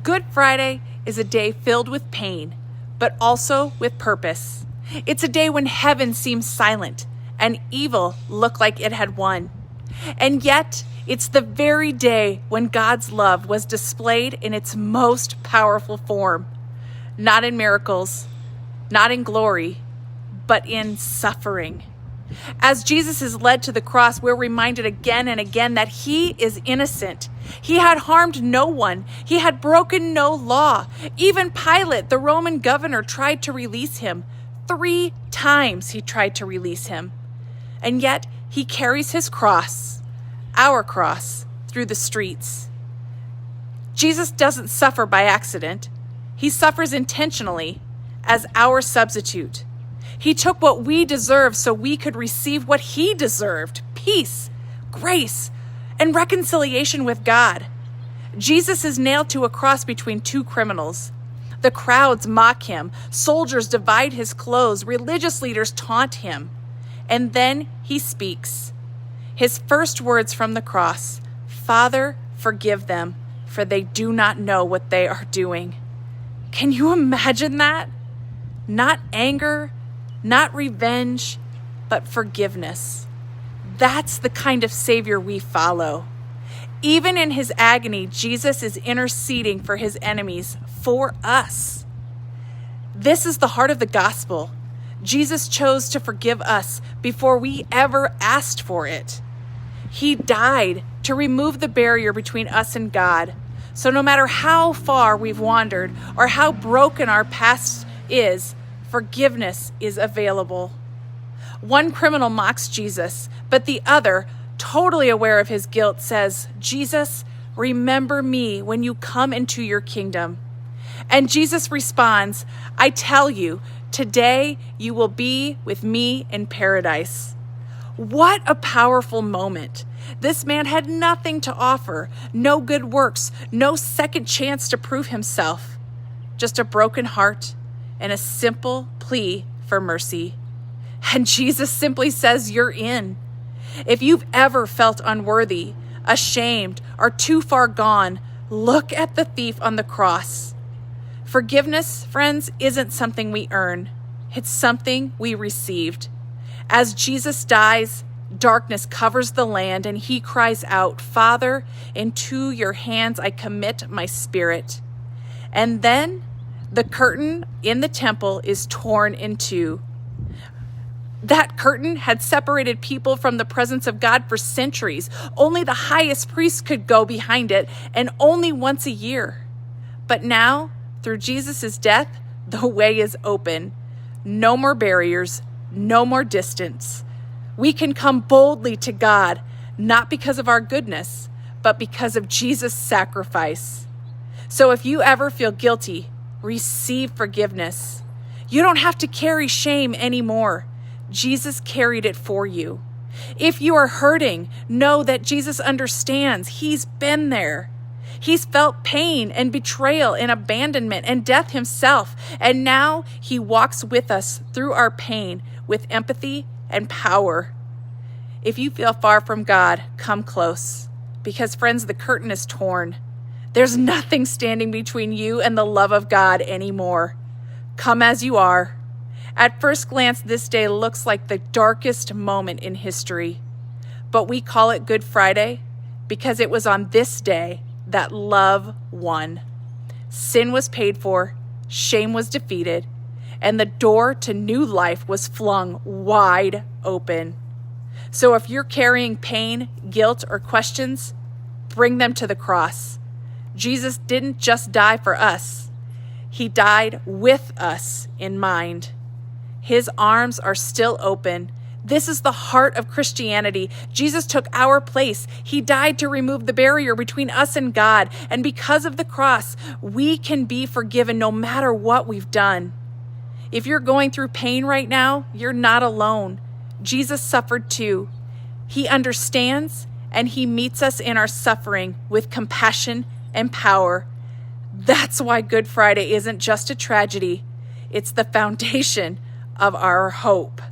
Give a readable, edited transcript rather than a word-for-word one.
Good Friday is a day filled with pain, but also with purpose. It's a day when heaven seems silent and evil looked like it had won. And yet, it's the very day when God's love was displayed in its most powerful form. Not in miracles, not in glory, but in suffering. As Jesus is led to the cross, we're reminded again and again that he is innocent. He had harmed no one. He had broken no law. Even Pilate, the Roman governor, tried to release him. 3 times he tried to release him. And yet he carries his cross, our cross, through the streets. Jesus doesn't suffer by accident. He suffers intentionally as our substitute. He took what we deserve so we could receive what he deserved: peace, grace, and reconciliation with God. Jesus is nailed to a cross between 2 criminals. The crowds mock him. Soldiers divide his clothes. Religious leaders taunt him. And then he speaks. His first words from the cross: "Father, forgive them, for they do not know what they are doing." Can you imagine that? Not anger, not revenge, but forgiveness. That's the kind of Savior we follow. Even in his agony, Jesus is interceding for his enemies, for us. This is the heart of the gospel. Jesus chose to forgive us before we ever asked for it. He died to remove the barrier between us and God. So no matter how far we've wandered or how broken our past is, forgiveness is available. One criminal mocks Jesus, but the other, totally aware of his guilt, says, "Jesus, remember me when you come into your kingdom." And Jesus responds, "I tell you, today you will be with me in paradise." What a powerful moment. This man had nothing to offer, no good works, no second chance to prove himself, just a broken heart and a simple plea for mercy. And Jesus simply says, "You're in." If you've ever felt unworthy, ashamed, or too far gone, look at the thief on the cross. Forgiveness, friends, isn't something we earn. It's something we received. As Jesus dies, darkness covers the land, and he cries out, "Father, into your hands I commit my spirit." And then the curtain in the temple is torn in 2. That curtain had separated people from the presence of God for centuries. Only the highest priest could go behind it, and only once a year. But now, through Jesus' death, the way is open. No more barriers, no more distance. We can come boldly to God, not because of our goodness, but because of Jesus' sacrifice. So if you ever feel guilty, receive forgiveness. You don't have to carry shame anymore. Jesus carried it for you. If you are hurting, know that Jesus understands. He's been there. He's felt pain and betrayal and abandonment and death himself. And now he walks with us through our pain with empathy and power. If you feel far from God, come close. Because, friends, the curtain is torn. There's nothing standing between you and the love of God anymore. Come as you are. At first glance, this day looks like the darkest moment in history. But we call it Good Friday because it was on this day that love won. Sin was paid for, shame was defeated, and the door to new life was flung wide open. So if you're carrying pain, guilt, or questions, bring them to the cross. Jesus didn't just die for us. He died with us in mind. His arms are still open. This is the heart of Christianity. Jesus took our place. He died to remove the barrier between us and God. And because of the cross, we can be forgiven no matter what we've done. If you're going through pain right now, you're not alone. Jesus suffered too. He understands, and he meets us in our suffering with compassion and power. That's why Good Friday isn't just a tragedy. It's the foundation of our hope.